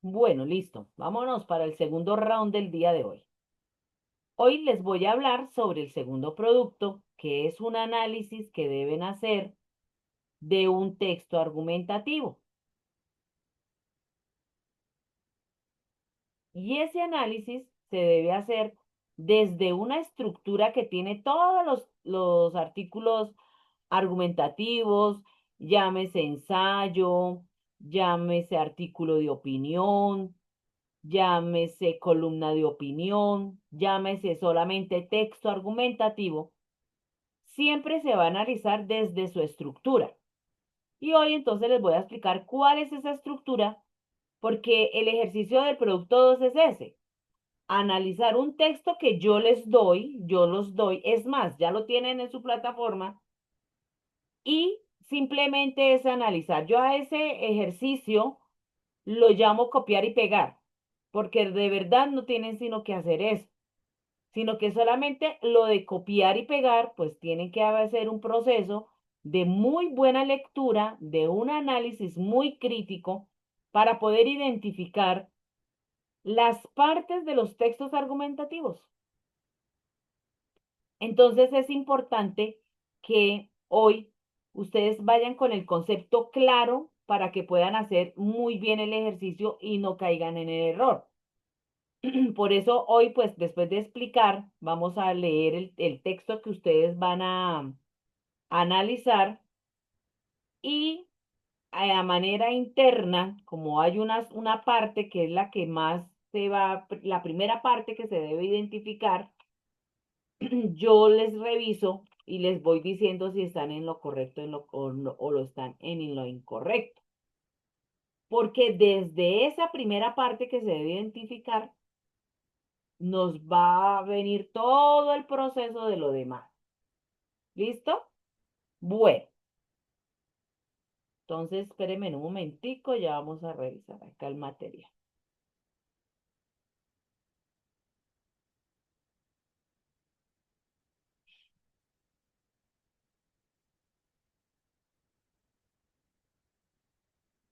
Bueno, listo. Vámonos para el segundo round del día de hoy. Hoy les voy a hablar sobre el segundo producto, que es un análisis que deben hacer de un texto argumentativo. Y ese análisis se debe hacer desde una estructura que tiene todos los artículos argumentativos, llámese ensayo, llámese artículo de opinión, llámese columna de opinión, llámese solamente texto argumentativo, siempre se va a analizar desde su estructura. Y hoy entonces les voy a explicar cuál es esa estructura, porque el ejercicio del producto 2 es ese, analizar un texto que yo les doy, yo los doy, es más, ya lo tienen en su plataforma, y simplemente es analizar. Yo a ese ejercicio lo llamo copiar y pegar, porque de verdad no tienen sino que hacer eso, sino que solamente lo de copiar y pegar, pues tienen que hacer un proceso de muy buena lectura, de un análisis muy crítico para poder identificar las partes de los textos argumentativos. Entonces es importante que hoy ustedes vayan con el concepto claro para que puedan hacer muy bien el ejercicio y no caigan en el error. Por eso hoy, pues después de explicar, vamos a leer el texto que ustedes van a analizar y a manera interna, como hay una parte que es la que más se va, la primera parte que se debe identificar, yo les reviso y les voy diciendo si están en lo correcto o lo están en lo incorrecto. Porque desde esa primera parte que se debe identificar, nos va a venir todo el proceso de lo demás. ¿Listo? Bueno, entonces espérenme un momentico, ya vamos a revisar acá el material.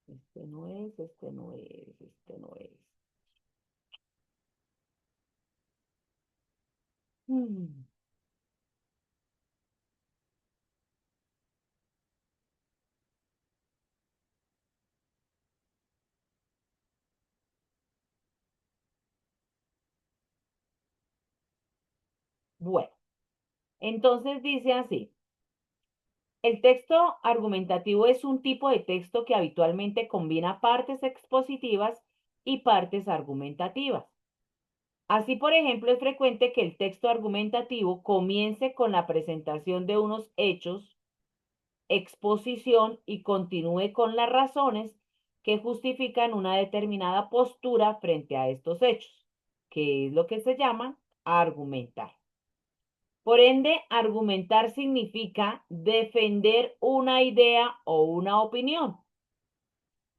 Este no es, este no es, este no es. Mm, Bueno, entonces dice así. El texto argumentativo es un tipo de texto que habitualmente combina partes expositivas y partes argumentativas. Así, por ejemplo, es frecuente que el texto argumentativo comience con la presentación de unos hechos, exposición y continúe con las razones que justifican una determinada postura frente a estos hechos, que es lo que se llama argumentar. Por ende, argumentar significa defender una idea o una opinión.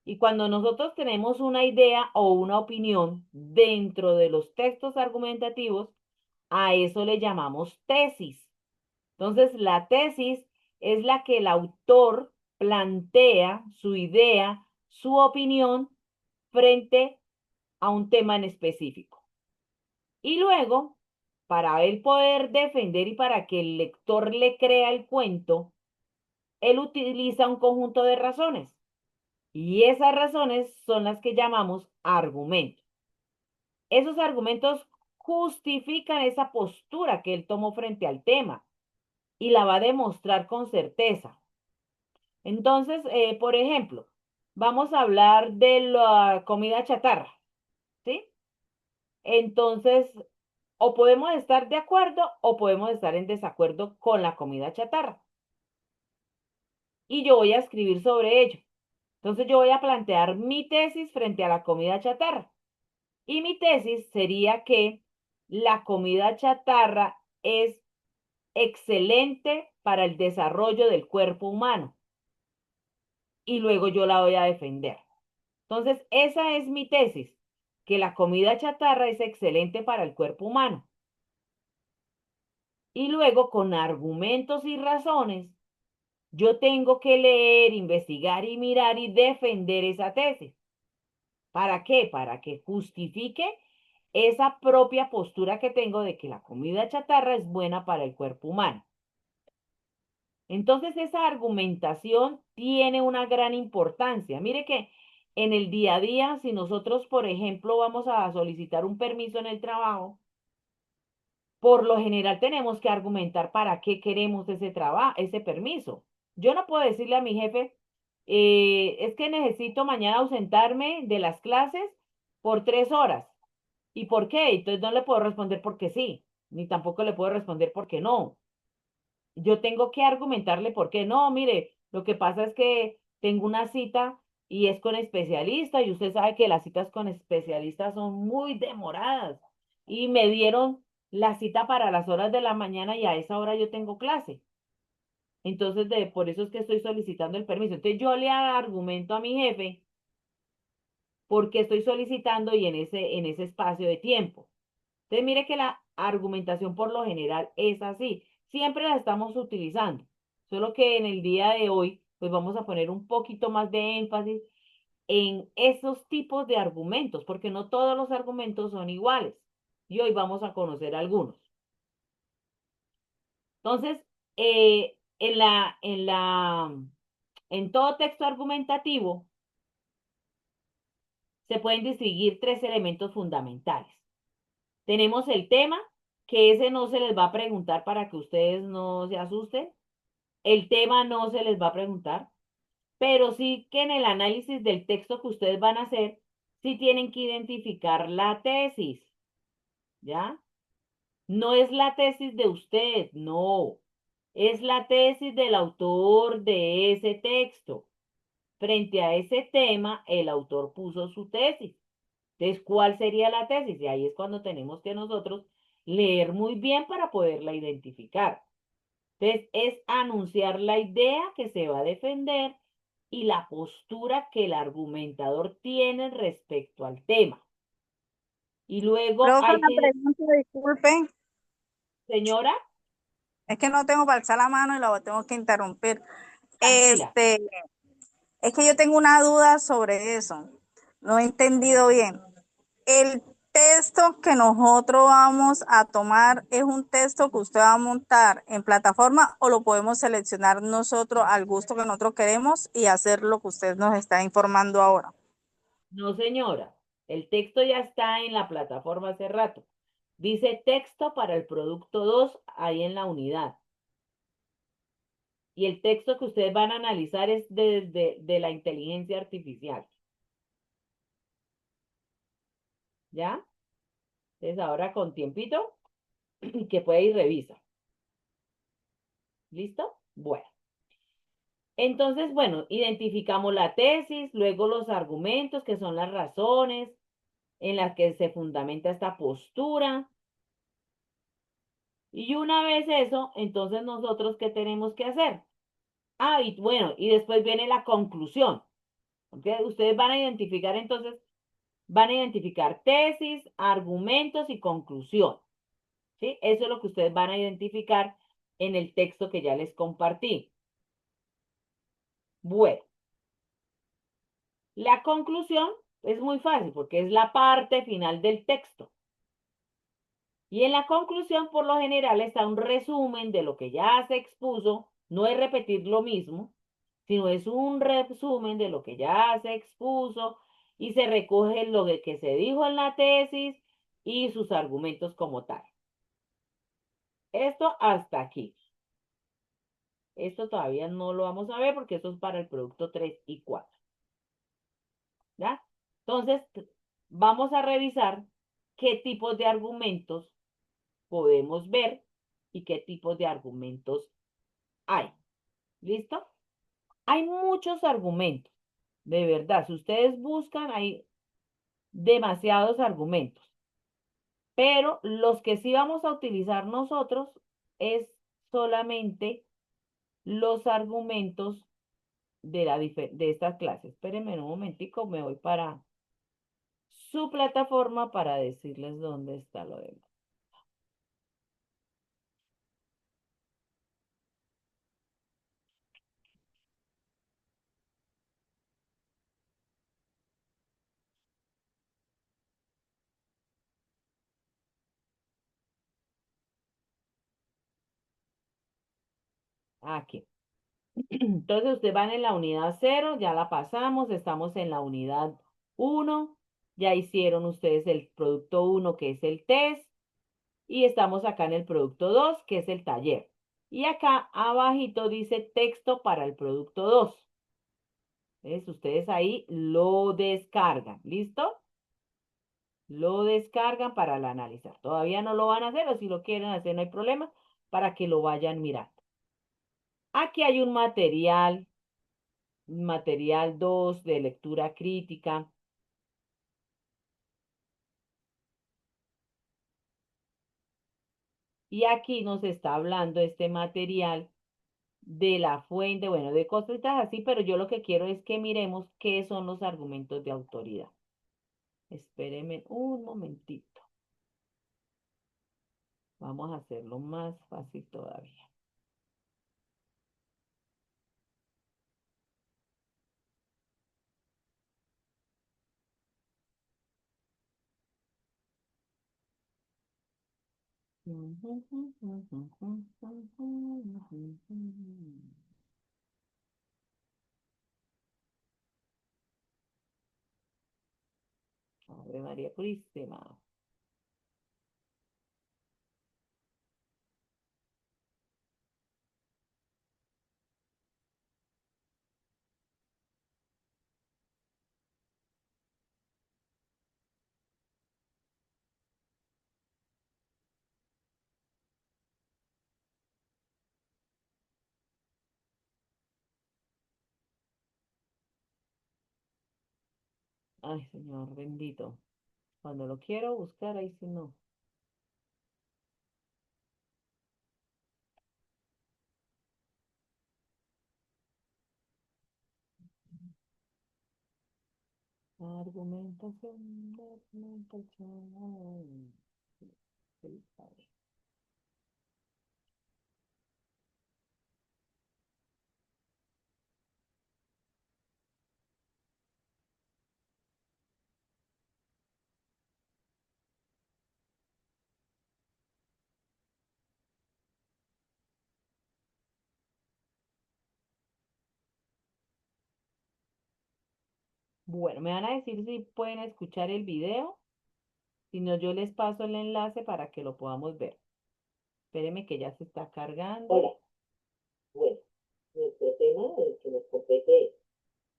Y cuando nosotros tenemos una idea o una opinión dentro de los textos argumentativos, a eso le llamamos tesis. Entonces, la tesis es la que el autor plantea su idea, su opinión frente a un tema en específico. Y luego, para él poder defender y para que el lector le crea el cuento, él utiliza un conjunto de razones. Y esas razones son las que llamamos argumentos. Esos argumentos justifican esa postura que él tomó frente al tema y la va a demostrar con certeza. Entonces, por ejemplo, vamos a hablar de la comida chatarra, ¿sí? Entonces, o podemos estar de acuerdo o podemos estar en desacuerdo con la comida chatarra. Y yo voy a escribir sobre ello. Entonces, yo voy a plantear mi tesis frente a la comida chatarra. Y mi tesis sería que la comida chatarra es excelente para el desarrollo del cuerpo humano. Y luego yo la voy a defender. Entonces, esa es mi tesis, que la comida chatarra es excelente para el cuerpo humano. Y luego, con argumentos y razones, yo tengo que leer, investigar y mirar y defender esa tesis. ¿Para qué? Para que justifique esa propia postura que tengo de que la comida chatarra es buena para el cuerpo humano. Entonces, esa argumentación tiene una gran importancia. Mire que en el día a día, si nosotros, por ejemplo, vamos a solicitar un permiso en el trabajo, por lo general tenemos que argumentar para qué queremos ese trabajo, ese permiso. Yo no puedo decirle a mi jefe, es que necesito mañana ausentarme de las clases por 3 horas. ¿Y por qué? Entonces no le puedo responder porque sí, ni tampoco le puedo responder porque no. Yo tengo que argumentarle por qué no. Mire, lo que pasa es que tengo una cita y es con especialista y usted sabe que las citas con especialistas son muy demoradas y me dieron la cita para las horas de la mañana y a esa hora yo tengo clase. Entonces, por eso es que estoy solicitando el permiso. Entonces, yo le argumento a mi jefe por qué estoy solicitando y en ese espacio de tiempo. Entonces, mire que la argumentación por lo general es así. Siempre la estamos utilizando. Solo que en el día de hoy, pues vamos a poner un poquito más de énfasis en esos tipos de argumentos, porque no todos los argumentos son iguales. Y hoy vamos a conocer algunos. Entonces, en todo texto argumentativo se pueden distinguir tres elementos fundamentales. Tenemos el tema, que ese no se les va a preguntar para que ustedes no se asusten. El tema no se les va a preguntar, pero sí que en el análisis del texto que ustedes van a hacer, sí tienen que identificar la tesis, ¿ya? No es la tesis de usted, no. Es la tesis del autor de ese texto. Frente a ese tema, el autor puso su tesis. Entonces, ¿cuál sería la tesis? Y ahí es cuando tenemos que nosotros leer muy bien para poderla identificar. Entonces, es anunciar la idea que se va a defender y la postura que el argumentador tiene respecto al tema. Y luego Profe, hay una que, pregunta, disculpen, señora, es que no tengo para alzar la mano y lo tengo que interrumpir. tranquila. Este, es que yo tengo una duda sobre eso. No he entendido bien. El texto que nosotros vamos a tomar es un texto que usted va a montar en plataforma o lo podemos seleccionar nosotros al gusto que nosotros queremos y hacer lo que usted nos está informando ahora. No, señora. El texto ya está en la plataforma hace rato. Dice texto para el producto 2 ahí en la unidad. Y el texto que ustedes van a analizar es de la inteligencia artificial. ¿Ya? Entonces ahora con tiempito que puede ir revisa. ¿Listo? Bueno. Entonces, bueno, identificamos la tesis, luego los argumentos, que son las razones en las que se fundamenta esta postura. Y una vez eso, entonces nosotros, ¿qué tenemos que hacer? Ah, y bueno, y después viene la conclusión. ¿Ok? Ustedes van a identificar entonces, van a identificar tesis, argumentos y conclusión. ¿Sí? Eso es lo que ustedes van a identificar en el texto que ya les compartí. Bueno, la conclusión es muy fácil porque es la parte final del texto. Y en la conclusión, por lo general, está un resumen de lo que ya se expuso. No es repetir lo mismo, sino es un resumen de lo que ya se expuso y se recoge lo que se dijo en la tesis y sus argumentos como tal. Esto hasta aquí. Esto todavía no lo vamos a ver porque esto es para el producto 3 y 4. ¿Ya? Entonces, vamos a revisar qué tipos de argumentos podemos ver y qué tipos de argumentos hay. ¿Listo? Hay muchos argumentos, de verdad. Si ustedes buscan, hay demasiados argumentos. Pero los que sí vamos a utilizar nosotros es solamente los argumentos de estas clases. Espérenme un momentico, me voy para su plataforma para decirles dónde está lo demás. Aquí. Entonces ustedes van en la unidad 0, ya la pasamos, estamos en la unidad 1, ya hicieron ustedes el producto 1 que es el test y estamos acá en el producto 2 que es el taller. Y acá abajito dice texto para el producto 2. Entonces ustedes ahí lo descargan, ¿listo? Lo descargan para la analizar. Todavía no lo van a hacer o si lo quieren hacer no hay problema para que lo vayan mirando. Aquí hay un material 2 de lectura crítica. Y aquí nos está hablando este material de la fuente, bueno, de cositas así, pero yo lo que quiero es que miremos qué son los argumentos de autoridad. Espérenme un momentito. Vamos a hacerlo más fácil todavía. Ave María Purísima. Ay, Señor bendito. Cuando lo quiero buscar, ahí sí no. Argumentación, argumentación. Sí, padre. Bueno, me van a decir si pueden escuchar el video. Si no, yo les paso el enlace para que lo podamos ver. Espérenme que ya se está cargando. Hola. Bueno, nuestro tema, el que nos compete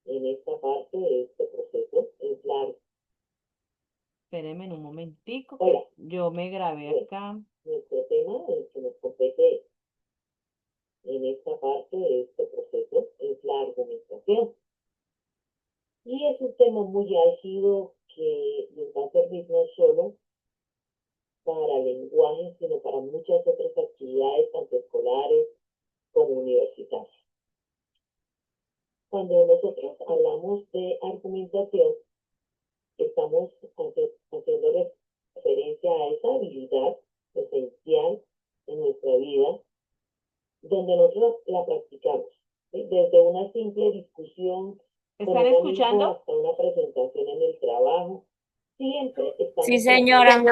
en esta parte de este proceso, es largo. Espérenme un momentico. Hola. Yo me grabé bueno, acá. Nuestro tema, el que nos compete en esta parte de este proceso, es la argumentación. Y es un tema muy álgido que nos va a servir no solo para lenguaje, sino para muchas otras actividades, tanto escolares como universitarias. Cuando nosotros hablamos de argumentación, estamos haciendo referencia a esa habilidad esencial en nuestra vida, donde nosotros la practicamos, ¿sí? Desde una simple discusión con un amigo hasta una presentación en el trabajo, siempre estamos Sí, señora.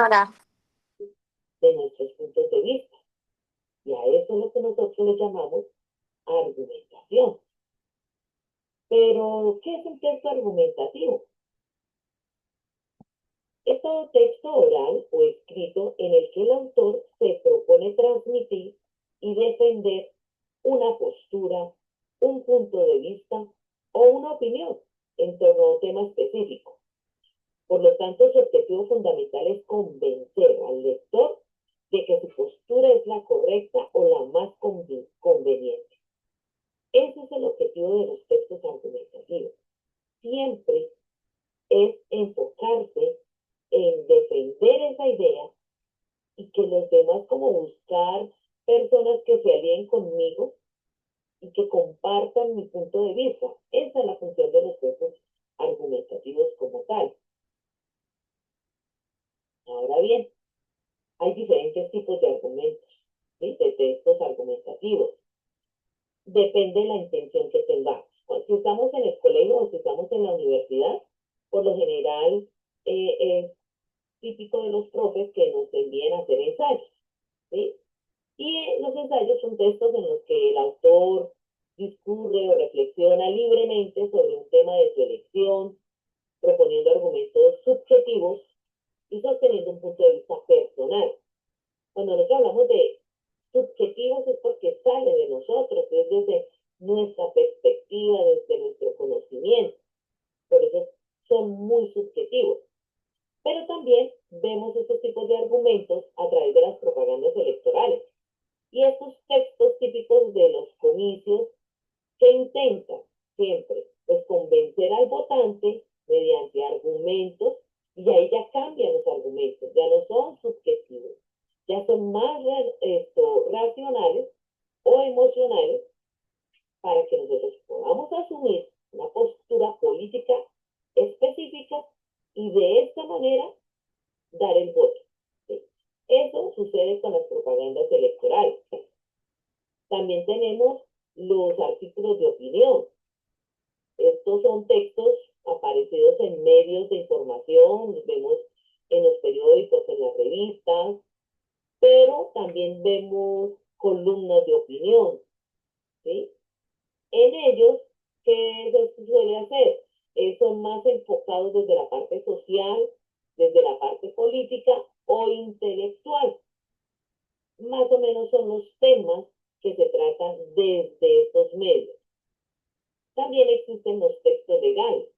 de nuestros puntos de vista. Y a eso es lo que nosotros le llamamos argumentación. Pero, ¿qué es un texto argumentativo? Es todo texto oral o escrito en el que el autor se propone transmitir y defender una postura, un punto de vista o una opinión en torno a un tema específico. Por lo tanto, su objetivo fundamental es convencer al lector de que su postura es la correcta o la más conveniente. Ese es el objetivo de los textos argumentativos. Siempre es enfocarse en defender esa idea y que los demás como buscar personas que se alíen conmigo y que compartan mi punto de vista. Esa es la función de los textos argumentativos como tal. Ahora bien, hay diferentes tipos de argumentos, ¿sí? De textos argumentativos. Depende de la intención que tengamos. Si estamos en el colegio o si estamos en la universidad, por lo general es típico de los profes que nos envíen a hacer ensayos, ¿sí? Y los ensayos son textos en los que el autor discurre o reflexiona libremente sobre un tema de su elección, proponiendo argumentos subjetivos y sosteniendo un punto de vista personal. Cuando nosotros hablamos de subjetivos es porque sale de nosotros, es desde nuestra perspectiva, desde nuestro conocimiento. Por eso son muy subjetivos. Pero también vemos estos tipos de argumentos a través de las propagandas electorales y estos textos típicos de los comicios que intentan siempre pues convencer al votante mediante argumentos y ahí ya cambian los argumentos, ya no son subjetivos, ya son más racionales o emocionales para que nosotros podamos asumir una postura política específica y de esta manera dar el voto. ¿Sí? Eso sucede con las propagandas electorales. También tenemos los artículos de opinión. Estos son textos aparecidos en medios de información, los vemos en los periódicos, en las revistas, pero también vemos columnas de opinión, ¿sí? En ellos, ¿qué se suele hacer? Son más enfocados desde la parte social, desde la parte política o intelectual. Más o menos son los temas que se tratan desde estos medios. También existen los textos legales.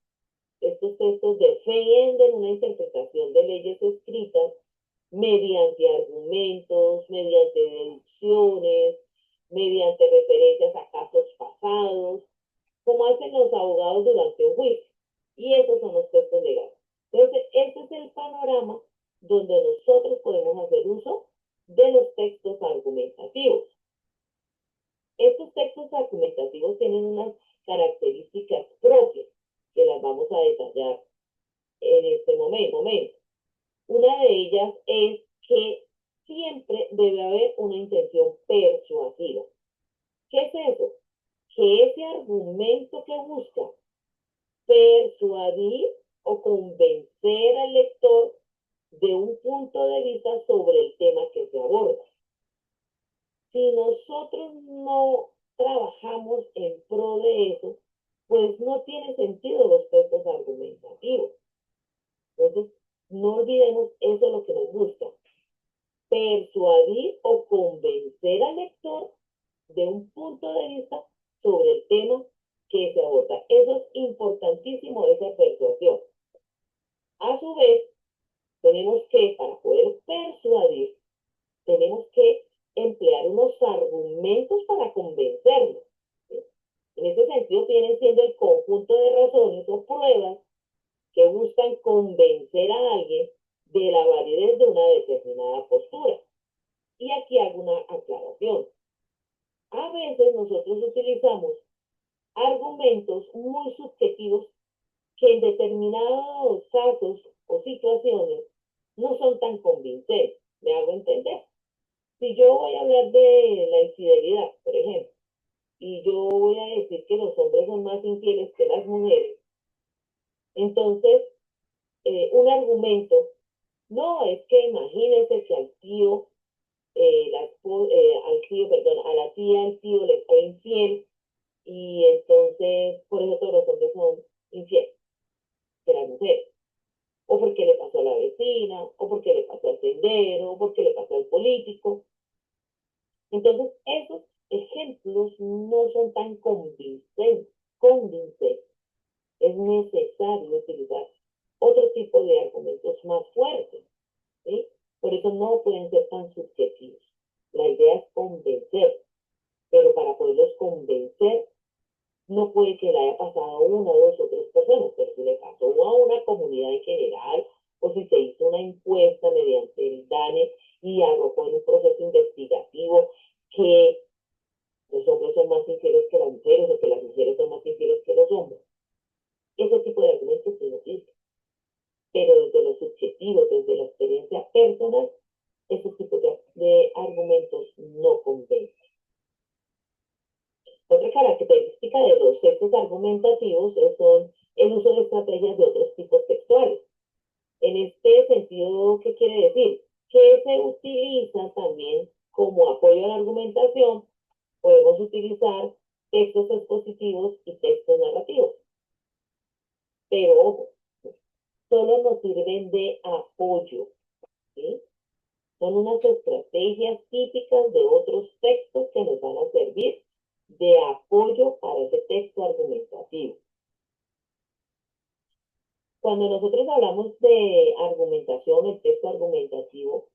Estos textos defienden una interpretación de leyes escritas mediante argumentos, mediante deducciones, mediante referencias a casos pasados, como hacen los abogados durante un juicio. Y esos son los textos legales. Entonces, este es el panorama donde nosotros podemos hacer uso de los textos argumentativos. Estos textos argumentativos tienen unas características propias que las vamos a detallar en este momento. Una de ellas es que siempre debe haber una intención persuasiva. ¿Qué es eso? Que ese argumento que busca persuadir o convencer al lector de un punto de vista sobre el tema que se aborda. Si nosotros no trabajamos en pro de eso, pues no tiene sentido los textos argumentativos. Entonces, no olvidemos eso es lo que nos gusta. Persuadir o convencer al lector de un punto de vista sobre el tema que se aborda. Eso es importantísimo, esa persuasión. A su vez, tenemos que, para poder persuadir, tenemos que emplear unos argumentos para convencernos. ¿Sí? En ese sentido, vienen siendo el conjunto de razones o pruebas que buscan convencer a alguien de la validez de una determinada postura. Y aquí hago una aclaración. A veces nosotros utilizamos argumentos muy subjetivos que en determinados casos o situaciones no son tan convincentes. ¿Me hago entender? Si yo voy a hablar de la infidelidad, por ejemplo, y yo voy a decir que los hombres son más infieles que las mujeres, entonces un argumento, no es que imagínense que al tío, perdón, a la tía el tío le fue infiel y entonces por eso todos los hombres son infieles que las mujeres. O porque le pasó a la vecina, o porque le pasó al tendero, o porque le pasó al político. Entonces, esos ejemplos no son tan convincentes. Es necesario utilizar otro tipo de argumentos más fuertes. ¿Sí? Por eso no pueden ser tan subjetivos. La idea es convencer, pero para poderlos convencer, no puede que le haya pasado a una, dos o tres personas, pero si le pasó a una comunidad en general, o si se hizo una encuesta mediante el DANE y arrojó en un proceso investigativo que los hombres son más infieles que las mujeres o que las mujeres son más infieles que los hombres. Ese tipo de argumentos se lo sirve. Pero desde lo subjetivo, desde la experiencia personal, esos tipos de argumentos no convencen. Otra característica de los textos argumentativos son el uso de estrategias de otros tipos textuales. En este sentido, ¿qué quiere decir? Que se utiliza también como apoyo a la argumentación, podemos utilizar textos expositivos y textos narrativos. Pero ojo, solo nos sirven de apoyo, ¿sí? Son unas estrategias típicas de otros textos que nos van a servir de apoyo para ese texto argumentativo. Cuando nosotros hablamos de argumentación, el texto argumentativo,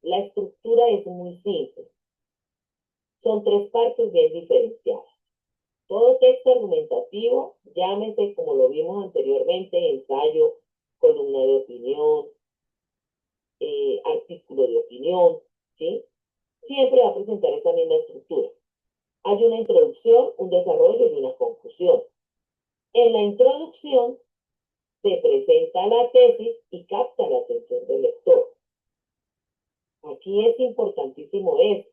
la estructura es muy simple. Son tres partes bien diferenciadas. Todo texto argumentativo, llámese como lo vimos anteriormente, ensayo, columna de opinión, artículo de opinión, ¿sí? Siempre va a presentar esa misma estructura. Hay una introducción, un desarrollo y una conclusión. En la introducción se presenta la tesis y capta la atención del lector. Aquí es importantísimo eso,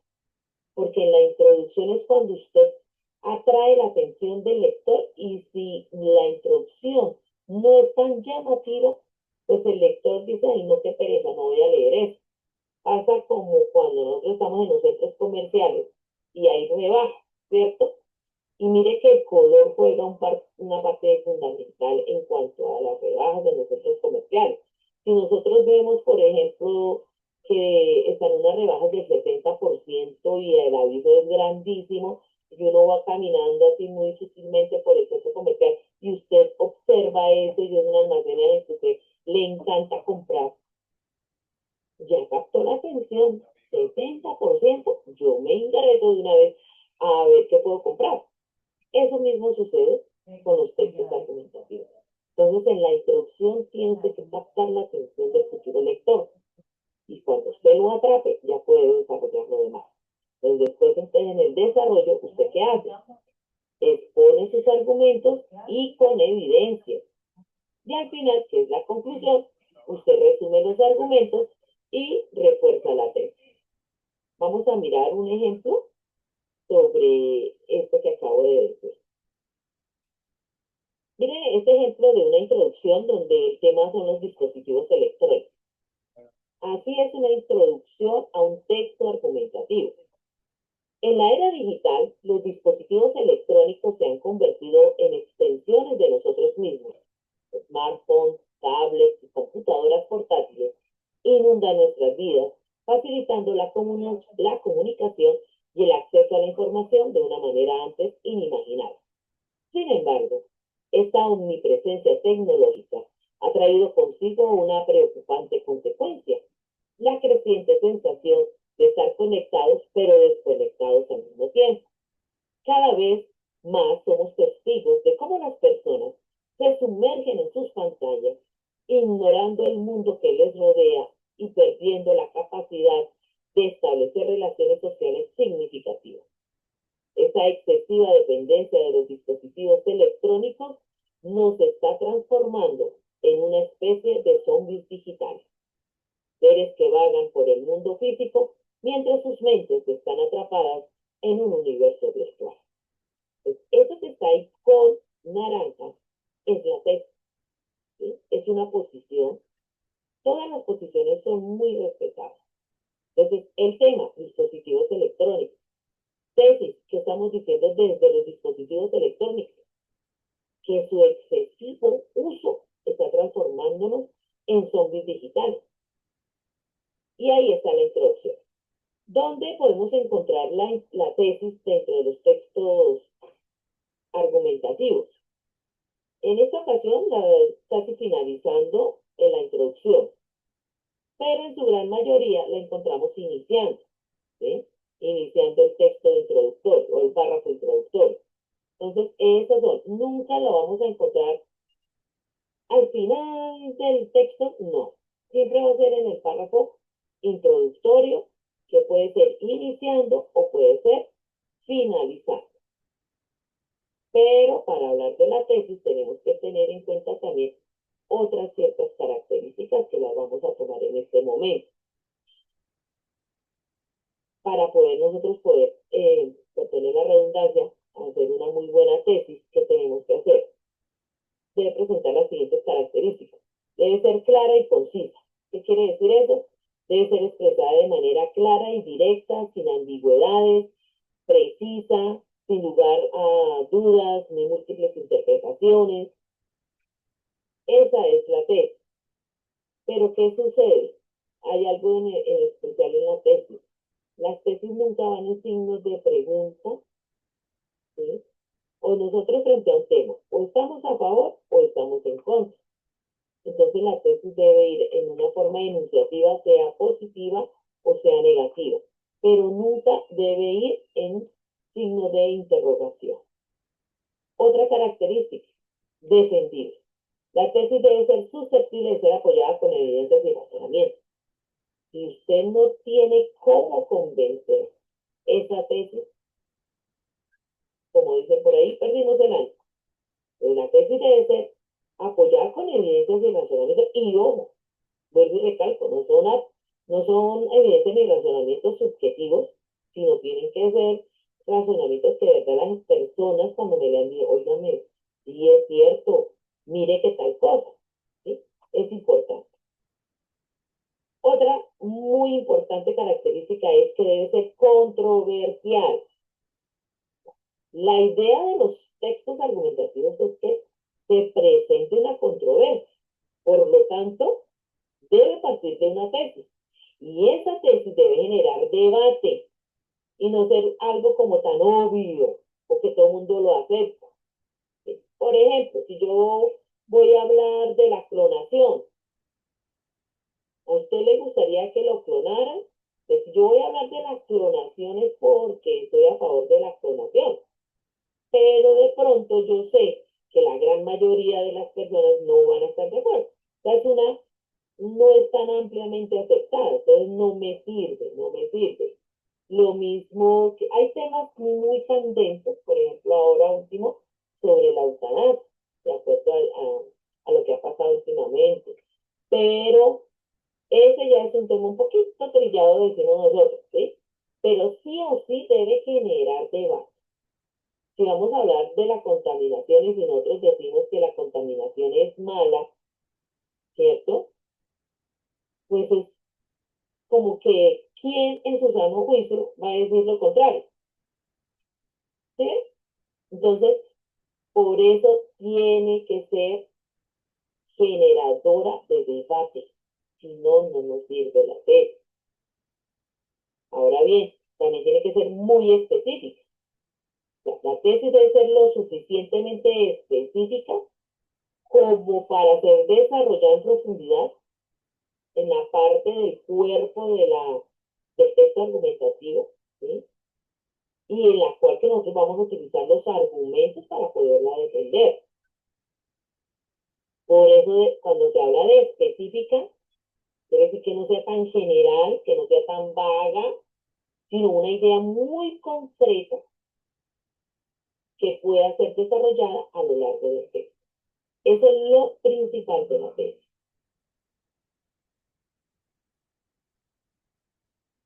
porque en la introducción es cuando usted atrae la atención del lector y si la introducción no es tan llamativa, pues el lector dice, ay, no, qué pereza, no voy a leer eso. Pasa como cuando nosotros estamos en los centros comerciales y hay rebajas, ¿cierto? Y mire que el color juega una parte fundamental en cuanto a las rebajas de los centros comerciales. Si nosotros vemos, por ejemplo, que están unas rebajas del 70% y el aviso es grandísimo, y uno va caminando así muy sutilmente por el centro comercial y usted observa eso y es un almacén en el que usted le encanta comprar, ya captó la atención, 70%, yo me ingreso de una vez a ver qué puedo comprar. Eso mismo sucede con los textos argumentativos. Entonces, en la introducción tiene que captar la atención del futuro lector. Y cuando usted lo atrape, ya puede desarrollar lo demás. Entonces, después, en el desarrollo, ¿usted qué hace? Expone sus argumentos y con evidencia. Y al final, que es la conclusión, usted resume los argumentos y refuerza la tesis. Vamos a mirar un ejemplo sobre esto que acabo de decir. Miren este ejemplo de una introducción donde el tema son los dispositivos electrónicos. Así es una introducción a un texto argumentativo. En la era digital, los dispositivos electrónicos se han convertido en extensiones de nosotros mismos. Smartphones, tablets y computadoras portátiles inundan nuestras vidas, facilitando la comunicación y el acceso a la información de una manera antes inimaginable. Sin embargo, esta omnipresencia tecnológica ha traído consigo una preocupante consecuencia: la creciente sensación de estar conectados pero desconectados al mismo tiempo. Cada vez más somos testigos de cómo las personas se sumergen en sus pantallas, ignorando el mundo que les rodea y perdiendo la capacidad de establecer relaciones sociales significativas. Esa excesiva dependencia de los dispositivos electrónicos nos está transformando en una especie de zombies digitales, seres que vagan por el mundo físico mientras sus mentes están atrapadas en un universo virtual. Pues eso que está ahí con naranja es la tesis, ¿sí? Es una posición. Todas las posiciones son muy respetadas. Entonces, el tema, dispositivos electrónicos. Tesis, que estamos diciendo desde los dispositivos electrónicos, que su excesivo uso está transformándonos en zombies digitales. Y ahí está la introducción. ¿Dónde podemos encontrar la tesis dentro de los textos argumentativos? En esta ocasión, casi finalizando en la introducción, pero en su gran mayoría la encontramos iniciando, ¿sí? Iniciando el texto introductorio o el párrafo introductorio. Entonces, esos son, nunca lo vamos a encontrar al final del texto, no. Siempre va a ser en el párrafo introductorio, que puede ser iniciando o puede ser finalizando. Pero para hablar de la tesis tenemos que tener en cuenta también otras ciertas características que las vamos a tomar en este momento. Para poder nosotros por tener la redundancia, hacer una muy buena tesis, ¿qué tenemos que hacer? Debe presentar las siguientes características. Debe ser clara y concisa. ¿Qué quiere decir eso? Debe ser expresada de manera clara y directa, sin ambigüedades, precisa, sin lugar a dudas ni múltiples interpretaciones. Esa es la tesis. Pero ¿qué sucede? Hay algo en especial en la tesis. Las tesis nunca van en signos de pregunta, ¿sí? O nosotros frente a un tema, o estamos a favor o estamos en contra. Entonces la tesis debe ir en una forma enunciativa, sea positiva o sea negativa, pero nunca debe ir en signo de interrogación. Otra característica, defendible. La tesis debe ser susceptible de ser apoyada con evidencias y razonamientos. Si usted no tiene cómo convencer esa tesis, como dicen por ahí, perdimos el año. Pero la tesis debe ser apoyada con evidencias y razonamientos. Y ojo, vuelvo y recalco, no son evidencias ni razonamientos subjetivos, sino tienen que ser razonamientos que de verdad las personas cuando me lean, oígame, sí es cierto, mire qué tal cosa, ¿sí? Es importante. Otra muy importante característica es que debe ser controversial. La idea de los textos argumentativos es que se presente una controversia. Por lo tanto, debe partir de una tesis. Y esa tesis debe generar debate y no ser algo como tan obvio o que todo el mundo lo acepta. Por ejemplo, si yo voy a hablar de la clonación, ¿a usted le gustaría que lo clonaran? Pues si yo voy a hablar de la clonación es porque estoy a favor de la clonación. Pero de pronto yo sé que la gran mayoría de las personas no van a estar de acuerdo. O sea, no es tan ampliamente aceptada, entonces no me sirve, no me sirve. Lo mismo que hay temas muy candentes, por ejemplo, ahora último, sobre la eutanasia, de acuerdo a lo que ha pasado últimamente. Pero ese ya es un tema un poquito trillado, decimos nosotros, ¿sí? Pero sí o sí debe generar debate. Si vamos a hablar de la contaminación y si nosotros decimos que la contaminación es mala, ¿cierto? Pues es como que quién en su sano juicio va a decir lo contrario, ¿sí? Entonces, por eso tiene que ser generadora de debate, si no, no nos sirve la tesis. Ahora bien, también tiene que ser muy específica. La tesis debe ser lo suficientemente específica como para ser desarrollada en profundidad en la parte del cuerpo del texto argumentativo, ¿sí? Y en la cual que nosotros vamos a utilizar los argumentos para poderla defender. Por eso, cuando se habla de específica, quiere decir que no sea tan general, que no sea tan vaga, sino una idea muy concreta que pueda ser desarrollada a lo largo del texto. Eso es lo principal de la tesis.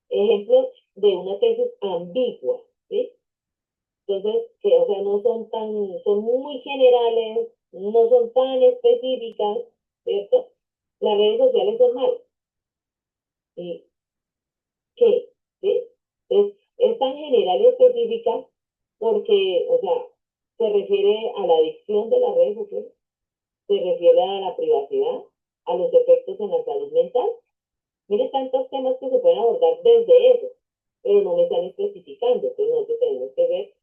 Ejemplos de una tesis ambigua, ¿sí? Entonces, que, o sea, son muy generales, no son tan específicas, ¿cierto? Las redes sociales son malas. ¿Y qué? ¿Sí? Es tan general y específica porque, o sea, se refiere a la adicción de las redes sociales, se refiere a la privacidad, a los efectos en la salud mental. Mire tantos temas que se pueden abordar desde eso, pero no me están especificando, entonces nosotros tenemos que ver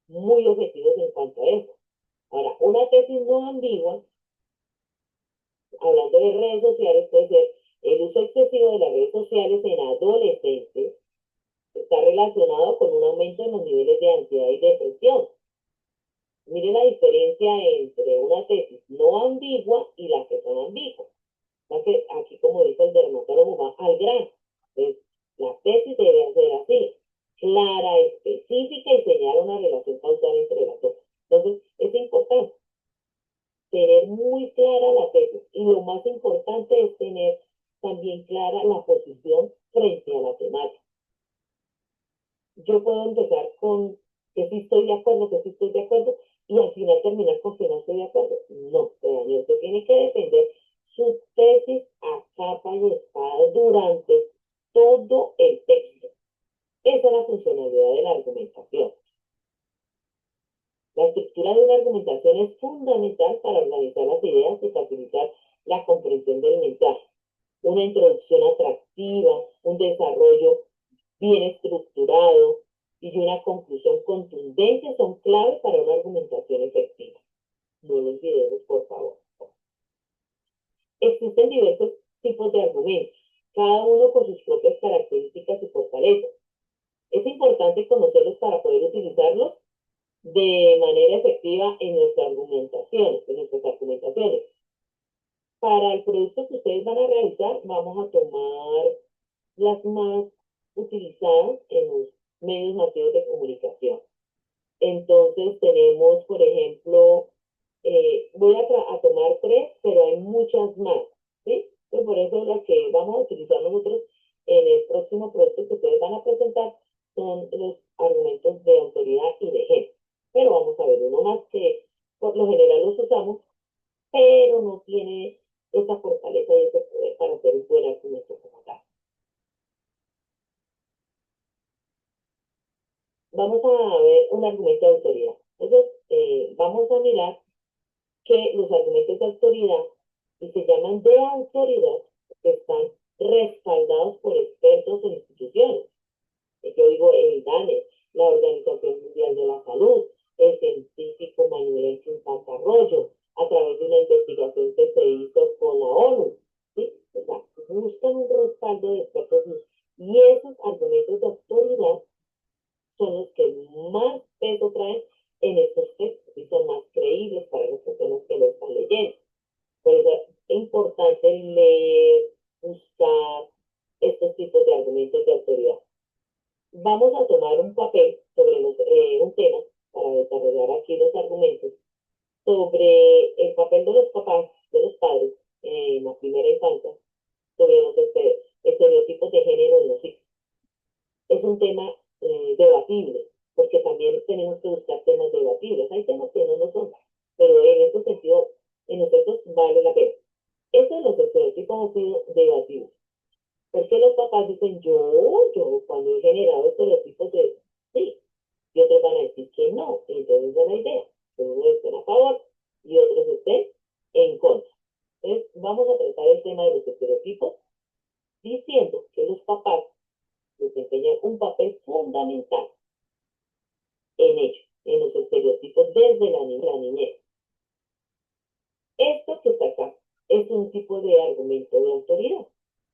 muy objetivos en cuanto a eso. Ahora, una tesis no ambigua, hablando de redes sociales, puede ser el uso excesivo de las redes sociales en adolescentes, está relacionado con un aumento en los niveles de ansiedad y depresión. Mire la diferencia entre una tesis no ambigua y las que son ambiguas. Aquí, como dice el dermatólogo, va al grano. Entonces, la tesis debe ser así, clara, específica y señala una relación causal entre las dos. Entonces, es importante tener muy clara la tesis y lo más importante es tener también clara la posición frente a la temática. Yo puedo empezar con que sí estoy de acuerdo, que sí estoy de acuerdo, y al final terminar con que no estoy de acuerdo. No, Daniel, usted tiene que defender su tesis a capa y espada durante todo el texto. Esa es la funcionalidad de la argumentación. La estructura de una argumentación es fundamental para organizar las ideas y facilitar la comprensión del mensaje. Una introducción atractiva, un desarrollo bien estructurado y una conclusión contundente son claves para una argumentación efectiva. No lo olvidemos, por favor. Existen diversos tipos de argumentos, cada uno con sus propias características y fortalezas. Es importante conocerlos para poder utilizarlos de manera efectiva en nuestras argumentaciones. Para el producto que ustedes van a realizar, vamos a tomar las más utilizadas en los medios masivos de comunicación. Entonces tenemos, por ejemplo, voy a tomar tres, pero hay muchas más, ¿sí? Pues por eso las que vamos a utilizar nosotros en el próximo producto que ustedes van a presentar son los argumentos de autoridad y de género. Pero vamos a ver uno más que por lo general los usamos, pero no tiene esa fortaleza y ese poder para hacer un buen argumento como tal. Vamos a ver un argumento de autoridad. Entonces, vamos a mirar que los argumentos de autoridad, y se llaman de autoridad, están respaldados por expertos en instituciones. Yo digo el DANE, la Organización Mundial de la Salud, el científico Manuel Arroyo, a través de una investigación que se hizo con la ONU. ¿Sí? O sea, buscan un respaldo de expertos y esos argumentos de autoridad son los que más peso traen en estos textos y son más creíbles para las personas que lo están leyendo. Por eso es importante leer, buscar estos tipos de argumentos de autoridad. Vamos a tomar un papel sobre un tema para desarrollar aquí los argumentos sobre el papel de los papás, de los padres en la primera infancia, sobre los estereotipos de género en los hijos. Es un tema debatible, porque también tenemos que buscar temas debatibles. Hay temas que no lo son, pero en este sentido, en nosotros vale la pena. Eso de los estereotipos ha sido debatible. Porque los papás dicen, yo, cuando he generado estereotipos de sí, y otros van a decir que no, y entonces esa es la idea. Unos estén a favor y otros estén en contra. Entonces, vamos a tratar el tema de los estereotipos diciendo que los papás desempeñan un papel fundamental en ello, en los estereotipos desde la niñez. Esto que está acá es un tipo de argumento de autoridad.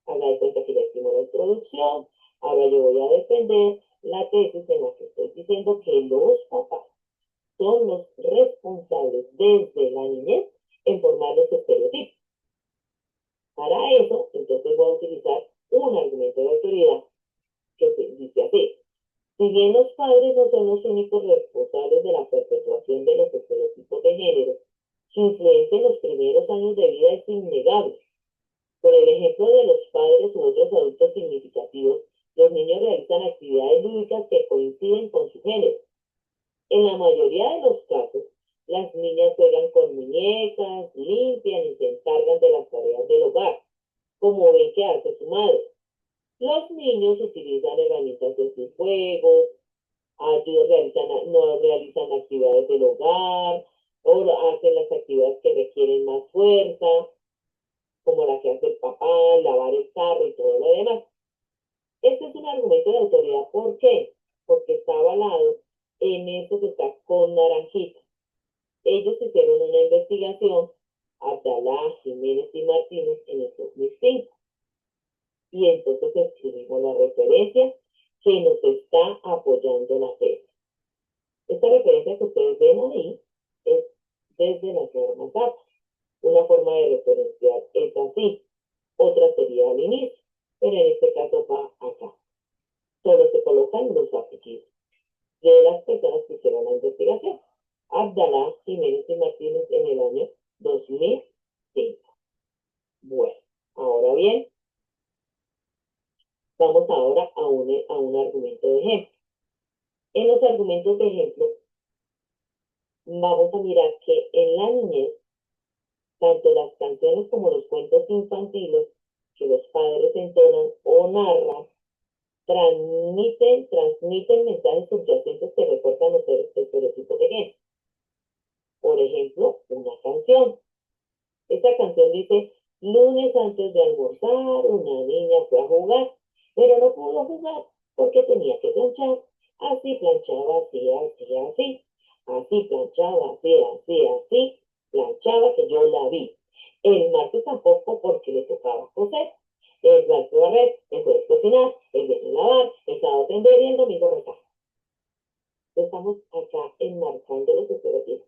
Haga de cuenta que ya hicimos la introducción, ahora yo voy a defender la tesis en la que estoy diciendo que los papás son los responsables desde la niñez en formar los estereotipos. Para eso, entonces voy a utilizar un argumento de autoridad que dice así. Si bien los padres no son los únicos responsables de la perpetuación de los estereotipos de género, su influencia en los primeros años de vida es innegable. Por el ejemplo de los padres u otros adultos significativos, los niños realizan actividades lúdicas que coinciden con su género. En la mayoría de los casos, las niñas juegan con muñecas, limpian y se encargan de las tareas del hogar, como ven que hace su madre. Los niños utilizan herramientas de sus juegos, no realizan actividades del hogar, o hacen las actividades que requieren más fuerza, como la que hace el papá, lavar el carro y todo lo demás. Este es un argumento de autoridad. ¿Por qué? Porque está avalado en eso que está con naranjita. Ellos hicieron una investigación, Abdalá, Jiménez y Martínez, en el 2005. Y entonces escribimos la referencia que nos está apoyando la tesis. Esta referencia que ustedes ven ahí es desde las normas APA. Una forma de referenciar es así, otra sería al inicio, pero en este caso va acá. Solo se colocan los apellidos de las personas que hicieron la investigación. Abdalá, Jiménez y Martínez en el año 2005. Bueno, ahora bien, vamos ahora a un argumento de ejemplo. En los argumentos de ejemplo, vamos a mirar que en la niñez, tanto las canciones como los cuentos infantiles que los padres entonan o narran transmiten mensajes subyacentes que refuerzan los estereotipos de género. Por ejemplo, una canción. Esta canción dice, lunes antes de almorzar, una niña fue a jugar, pero no pudo jugar porque tenía que planchar. Así planchaba, así, así, así. Así planchaba, así, así, así. Planchaba que yo la vi. El martes tampoco porque le tocaba coser. El martes barrer, el jueves cocinar, el viernes lavar, el sábado tender y el domingo rezar. Estamos acá enmarcando los estereotipos.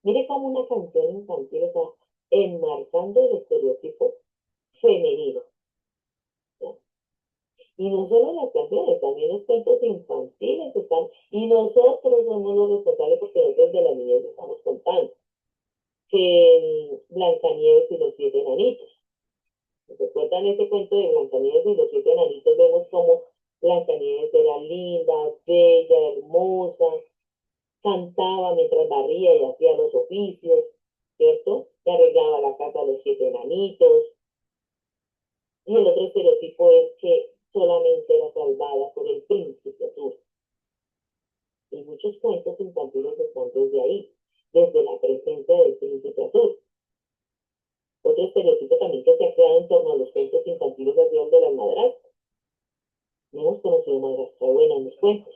Mire cómo una canción infantil está enmarcando el estereotipo femenino, ¿no? Y no solo las canciones, también los cuentos infantiles están, y nosotros somos los responsables porque nosotros de la niñez estamos contando, que Blancanieves y los siete enanitos. ¿Recuerdan ese cuento de Blancanieves y los siete enanitos? Vemos cómo Blancanieves era linda, bella, hermosa, cantaba mientras barría y hacía los oficios, ¿cierto? Que arreglaba la casa a los siete enanitos. Y el otro estereotipo es que solamente era salvada por el príncipe azul. Y muchos cuentos infantiles están desde ahí, desde la presencia del príncipe azul. Otro estereotipo también que se ha creado en torno a los cuentos infantiles ha sido el de las madrastras. No hemos conocido madrastra buena en los cuentos,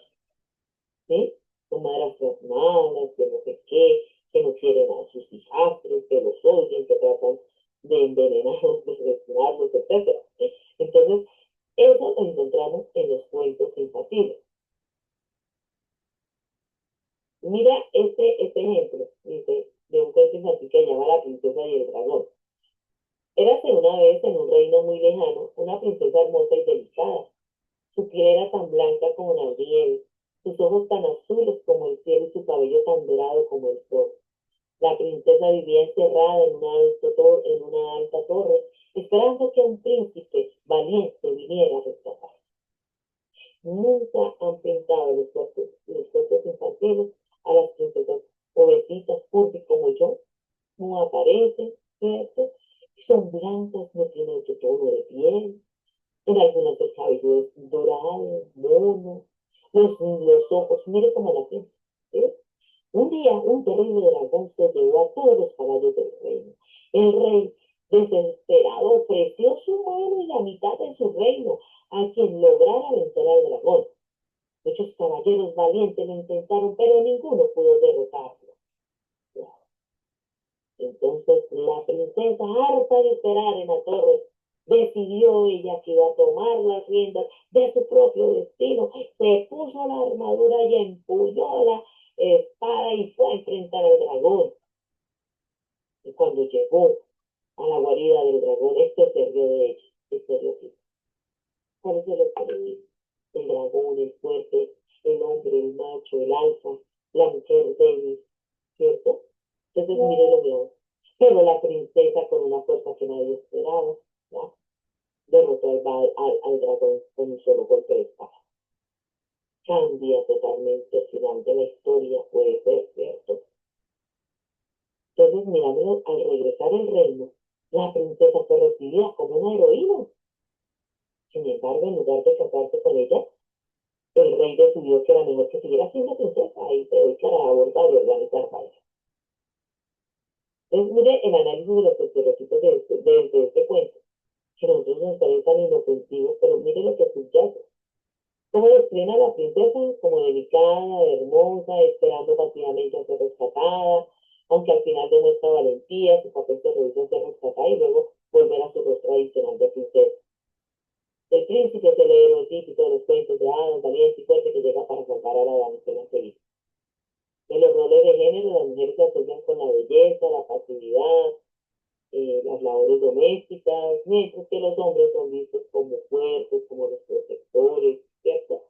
¿sí? Son madrastras malas, que no sé qué, que no quieren a sus hijastros, que los odian, que tratan de envenenarlos, de asesinarlos, etc. Entonces, eso lo encontramos en los cuentos infantiles. Mira este ejemplo, dice, de un cuento infantil que se llama La princesa y el dragón. Érase una vez en un reino muy lejano una princesa hermosa y delicada. Su piel era tan blanca como la nieve, sus ojos tan azules como el cielo y su cabello tan dorado como el sol. La princesa vivía encerrada en una alta torre, esperando que un príncipe valiente viniera a rescatarla. Nunca han pintado los cuentos infantiles a las princesas obesitas, curvy como yo, no aparecen, ¿cierto? Son blancas, no tienen su tono de piel, en algunas el cabello es dorado, mono, los ojos, mire cómo la piel, ¿sí? Un día, un terrible dragón se llevó a todos los caballos del reino. El rey, desesperado, ofreció su mano y la mitad de su reino a quien lograra vencer al dragón. Muchos caballeros valientes lo intentaron, pero ninguno pudo derrotarlo. Entonces la princesa, harta de esperar en la torre, decidió ella que iba a tomar las riendas de su propio destino. Se puso la armadura y empuñó la espada y fue a enfrentar al dragón. Y cuando llegó a la guarida del dragón, este se rió de ella. Estereotipo. ¿Cuál es el estereotipo? El dragón, el fuerte, el hombre, el macho, el alfa, la mujer débil, ¿cierto? Entonces, mire lo mío. Pero la princesa, con una fuerza que nadie esperaba, ¿no? Derrotó al dragón con un solo golpe de espada. Cambia totalmente el final de la historia, puede ser, ¿cierto? Entonces, mirámoslo, al regresar al reino, la princesa fue recibida como una heroína. Sin embargo, en lugar de casarse con ella, el rey decidió que era mejor que siguiera siendo princesa y se dedicara a abordar y organizar bailes. Entonces, mire el análisis de los estereotipos de este cuento, que nosotros nos parecen tan inofensivos, pero mire lo que subyace. ¿Cómo describen a la princesa? Como delicada, hermosa, esperando pasivamente a ser rescatada, aunque al final demuestra valentía, su papel se reduce a ser rescatada y luego volver a su rostro tradicional de princesa. El príncipe es el héroe típico de los cuentos de hadas, valiente y fuerte que llega para salvar a la damisela feliz. En los roles de género, las mujeres se asocian con la belleza, la pasividad, las labores domésticas, mientras que los hombres son vistos como fuertes, como los protectores, ¿cierto?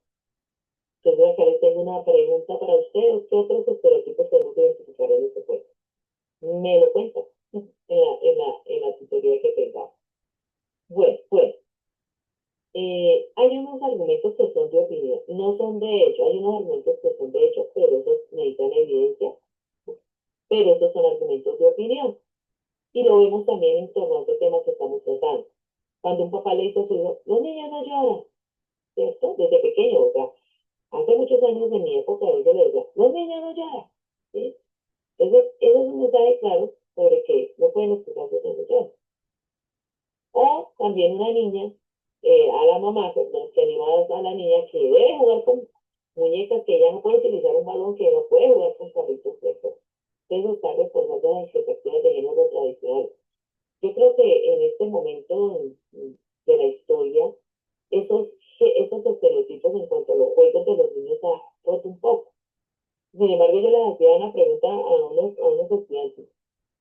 Entonces acá les tengo una pregunta para ustedes. ¿Qué otros estereotipos podemos identificar en este cuento? Me lo cuentan en la tutoría que tengamos. Bueno, pues, hay unos argumentos que son de opinión, no son de hecho, hay unos argumentos que son de hecho, pero esos necesitan evidencia, pero estos son argumentos de opinión. Y lo vemos también en torno a este tema que estamos tratando. Cuando un papá le dice a su hijo, los niños no lloran, ¿cierto? Desde pequeño, o sea, hace muchos años en mi época yo le decía, los niños no lloran, ¿sí? Entonces, eso es un mensaje claro sobre que no pueden expresarse cuando lloran. O también una niña, a la mamá, perdón, que anima a la niña que debe jugar con muñecas, que ella no puede utilizar un balón, que no puede jugar con carritos sueltos. Entonces, está reforzando las expectativas de género tradicionales. Yo creo que en este momento de la historia, esos estereotipos en cuanto a los juegos de los niños ha roto un poco. Sin embargo, yo les hacía una pregunta a unos estudiantes.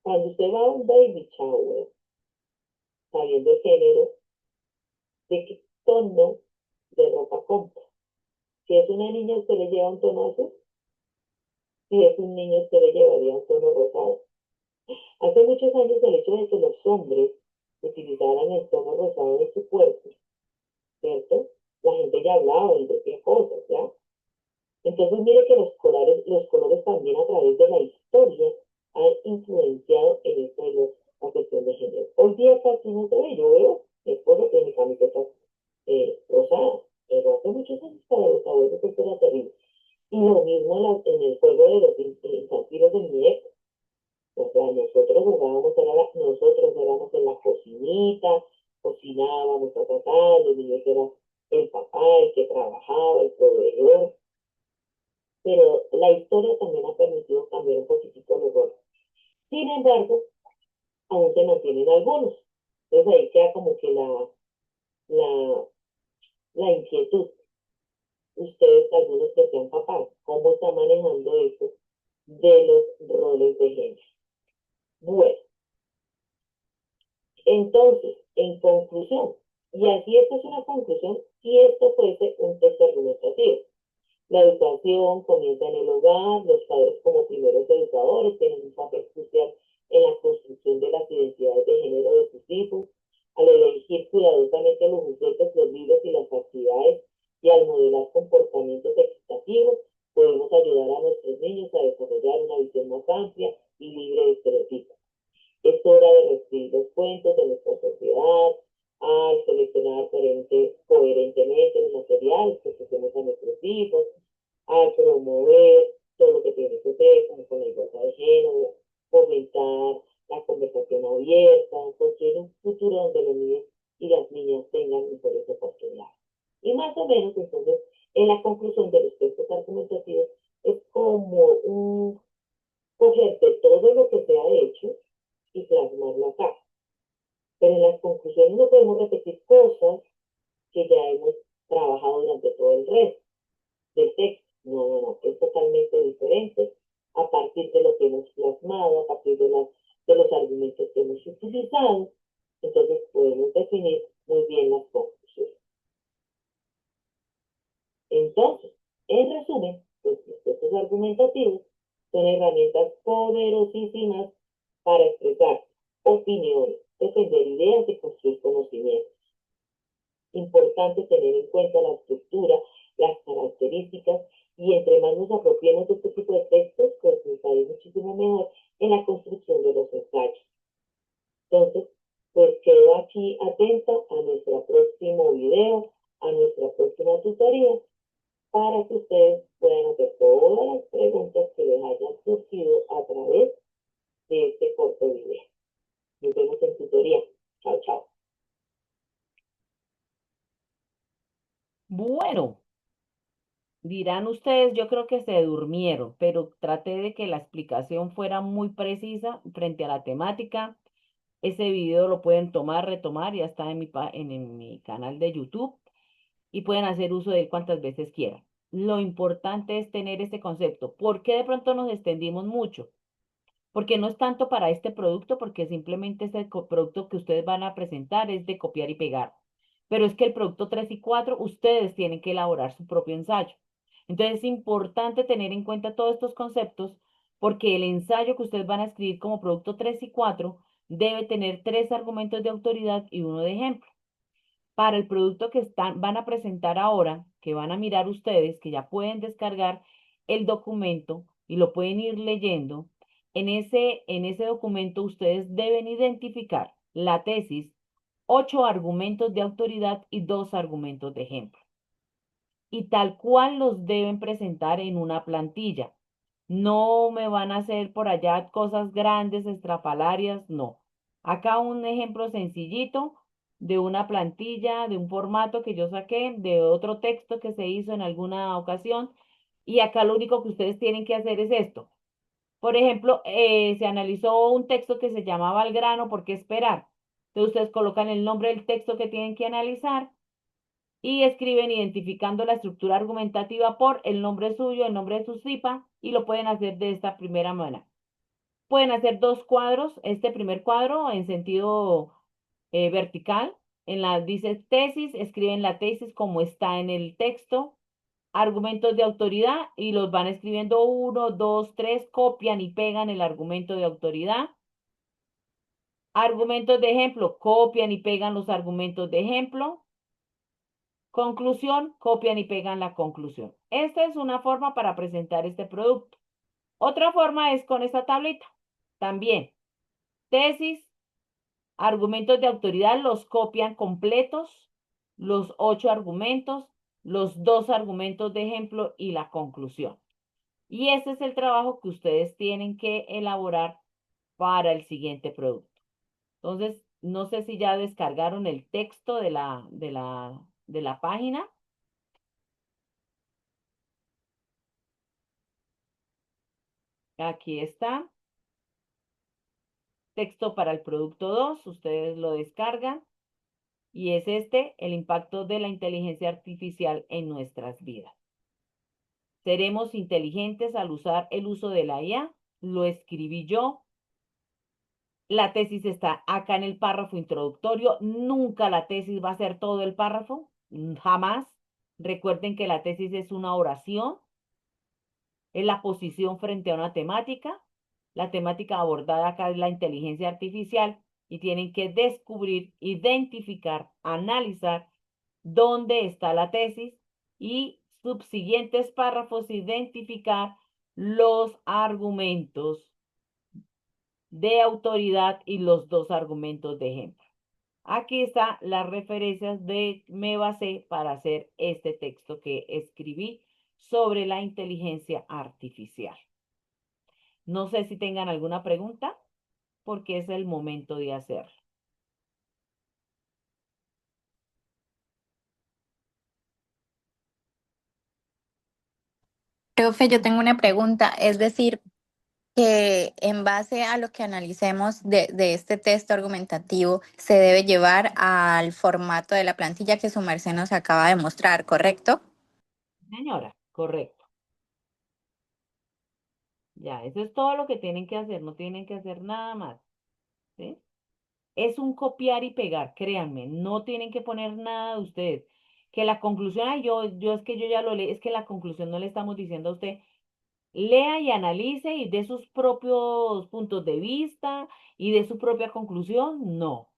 Cuando usted va a un baby shower, sabiendo el género, ¿de qué tono de ropa compra? Si es una niña, usted le lleva un tono azul. Si es un niño, usted le llevaría un tono rosado. Hace muchos años el hecho de que los hombres utilizaran el tono rosado de su cuerpo, ¿cierto? La gente ya hablaba y decía cosas, ¿ya? Entonces mire que los colores también a través de la historia han influenciado en esto de la cuestión de género. Hoy día casi no se ve, yo veo mi esposo tiene camisetas rosadas, pero hace muchos años para los abuelos esto era terrible. Y lo mismo en el juego de los infantiles del muñeco. O sea, nosotros jugábamos, nosotros éramos en la cocinita, cocinábamos, los niños eran el papá, el que trabajaba, el proveedor, pero la historia también ha permitido cambiar un poquitico los roles. Sin embargo, aún se mantienen algunos. Entonces ahí queda como que la, la inquietud. Ustedes, algunos que sean papás, ¿cómo está manejando eso de los roles de género? Bueno, entonces, en conclusión, y así esto es una conclusión, si esto fuese un texto argumentativo. La educación comienza en el hogar, los padres como primeros educadores tienen un papel crucial en la construcción de las identidades de género de sus hijos, al elegir cuidadosamente los juguetes, los libros y las actividades y al modelar comportamientos equitativos, podemos ayudar a nuestros niños a desarrollar una visión más amplia y libre de estereotipos. Es hora de reescribir los cuentos de nuestra sociedad, al seleccionar coherentemente los materiales que ofrecemos a nuestros hijos, al promover todo lo que tiene que ver con la igualdad de género, fomentar la conversación abierta, construir un futuro donde los niños y las niñas tengan mejores oportunidades. Y más o menos, entonces, en la conclusión de los textos argumentativos, es como un coger de todo lo que se ha hecho y plasmarlo acá. Pero en las conclusiones no podemos repetir cosas que ya hemos trabajado durante todo el resto del texto. No, no, no, es totalmente diferente a partir de lo que hemos plasmado, a partir de los argumentos que hemos utilizado. Entonces podemos definir muy bien las conclusiones. Entonces, en resumen, pues los textos argumentativos son herramientas poderosísimas para expresar opiniones, defender ideas y construir conocimientos. Importante tener en cuenta la estructura, las características, y entre más nos apropiemos de este tipo de textos, pues nos va a ir muchísimo mejor en la construcción de los ensayos. Entonces, pues quedo aquí atenta a nuestro próximo video, a nuestra próxima tutoría, para que ustedes puedan hacer todas las preguntas que les hayan surgido a través de este corto video. Nos vemos en tutoría. Chao, chao. Bueno, dirán ustedes, yo creo que se durmieron, pero traté de que la explicación fuera muy precisa frente a la temática. Ese video lo pueden tomar, retomar, ya está en mi canal de YouTube y pueden hacer uso de él cuantas veces quieran. Lo importante es tener ese concepto. ¿Por qué de pronto nos extendimos mucho? Porque no es tanto para este producto, porque simplemente este producto que ustedes van a presentar es de copiar y pegar. Pero es que el producto 3 y 4 ustedes tienen que elaborar su propio ensayo. Entonces es importante tener en cuenta todos estos conceptos porque el ensayo que ustedes van a escribir como producto 3 y 4 debe tener 3 argumentos de autoridad y uno de ejemplo. Para el producto que van a presentar ahora, que van a mirar ustedes, que ya pueden descargar el documento y lo pueden ir leyendo, en ese documento ustedes deben identificar la tesis, 8 argumentos de autoridad y 2 argumentos de ejemplo. y tal cual los deben presentar en una plantilla. No me van a hacer por allá cosas grandes, estrafalarias, no. Acá un ejemplo sencillito de una plantilla, de un formato que yo saqué, de otro texto que se hizo en alguna ocasión, y acá lo único que ustedes tienen que hacer es esto. Por ejemplo, se analizó un texto que se llamaba Al grano, ¿por qué esperar? Entonces ustedes colocan el nombre del texto que tienen que analizar y escriben identificando la estructura argumentativa por el nombre suyo, el nombre de su CIPA, y lo pueden hacer de esta primera manera. Pueden hacer dos cuadros, este primer cuadro en sentido vertical, en la dice tesis, escriben la tesis como está en el texto, argumentos de autoridad y los van escribiendo uno, dos, tres, copian y pegan el argumento de autoridad. Argumentos de ejemplo, copian y pegan los argumentos de ejemplo. Conclusión, copian y pegan la conclusión. Esta es una forma para presentar este producto. Otra forma es con esta tablita. También, tesis, argumentos de autoridad los copian completos, los 8 argumentos, los 2 argumentos de ejemplo y la conclusión. Y este es el trabajo que ustedes tienen que elaborar para el siguiente producto. Entonces, no sé si ya descargaron el texto de la página. Aquí está. Texto para el producto 2, ustedes lo descargan y es este el impacto de la inteligencia artificial en nuestras vidas. Seremos inteligentes al usar el uso de la IA, lo escribí yo. La tesis está acá en el párrafo introductorio. Nunca la tesis va a ser todo el párrafo, jamás. Recuerden que la tesis es una oración, es la posición frente a una temática. La temática abordada acá es la inteligencia artificial y tienen que descubrir, identificar, analizar dónde está la tesis y subsiguientes párrafos identificar los argumentos de autoridad y los dos argumentos de ejemplo. Aquí están las referencias de me basé para hacer este texto que escribí sobre la inteligencia artificial. No sé si tengan alguna pregunta, porque es el momento de hacerlo. Profe, yo tengo una pregunta, es decir, que en base a lo que analicemos de este texto argumentativo, se debe llevar al formato de la plantilla que su merced nos acaba de mostrar, ¿correcto? Señora, correcto. Ya, eso es todo lo que tienen que hacer, no tienen que hacer nada más. ¿Sí? Es un copiar y pegar, créanme, no tienen que poner nada de ustedes. Que la conclusión, ay, yo es que yo ya lo leí, es que la conclusión no le estamos diciendo a usted, lea y analice y dé sus propios puntos de vista y de su propia conclusión, no.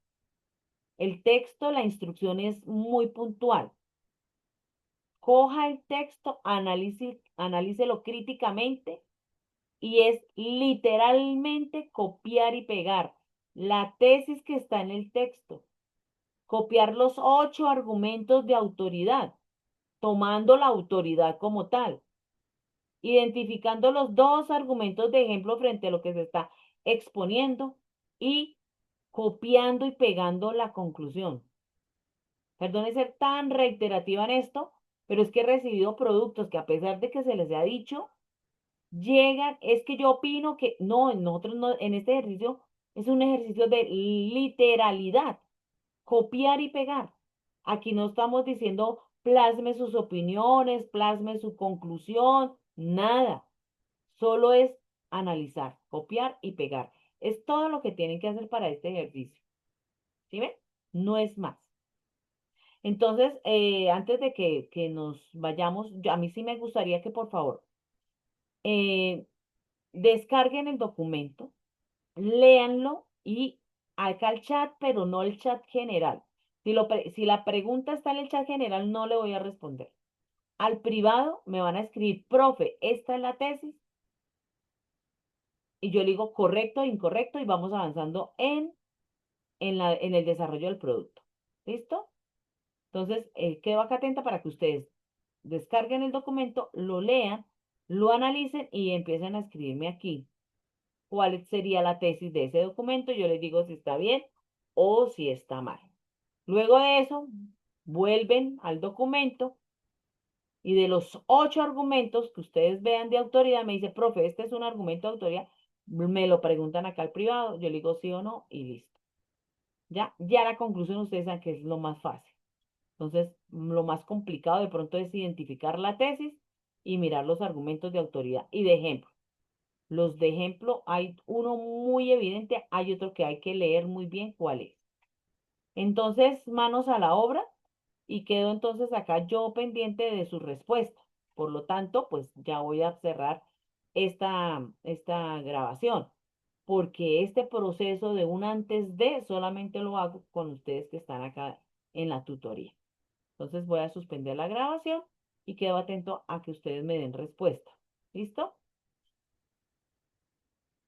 El texto, la instrucción es muy puntual. Coja el texto, analícelo críticamente y es literalmente copiar y pegar la tesis que está en el texto, copiar los 8 argumentos de autoridad, tomando la autoridad como tal, identificando los 2 argumentos de ejemplo frente a lo que se está exponiendo y copiando y pegando la conclusión. Perdone ser tan reiterativa en esto, pero es que he recibido productos que a pesar de que se les ha dicho, llegan, es que yo opino que no, nosotros no, en este ejercicio es un ejercicio de literalidad, copiar y pegar. Aquí no estamos diciendo plasme sus opiniones, plasme su conclusión, nada. Solo es analizar, copiar y pegar. Es todo lo que tienen que hacer para este ejercicio. ¿Sí ven? No es más. Entonces, antes de que nos vayamos, a mí sí me gustaría que por favor eh, descarguen el documento, léanlo y acá el chat, pero no el chat general. Si la pregunta está en el chat general, no le voy a responder. Al privado me van a escribir, profe, esta es la tesis, y yo le digo correcto, incorrecto, y vamos avanzando en el desarrollo del producto. ¿Listo? Entonces, quedo acá atenta para que ustedes descarguen el documento, lo lean, lo analicen y empiecen a escribirme aquí cuál sería la tesis de ese documento. Yo les digo si está bien o si está mal. Luego de eso, vuelven al documento y de los 8 argumentos que ustedes vean de autoridad, me dice, profe, este es un argumento de autoridad, me lo preguntan acá al privado, yo le digo sí o no y listo. Ya la conclusión ustedes saben que es lo más fácil. Entonces, lo más complicado de pronto es identificar la tesis y mirar los argumentos de autoridad y de ejemplo. Los de ejemplo hay uno muy evidente, hay otro que hay que leer muy bien cuál es. Entonces, manos a la obra y quedo entonces acá yo pendiente de su respuesta. Por lo tanto, pues ya voy a cerrar esta grabación, porque este proceso de un antes de solamente lo hago con ustedes que están acá en la tutoría. Entonces voy a suspender la grabación y quedo atento a que ustedes me den respuesta. ¿Listo?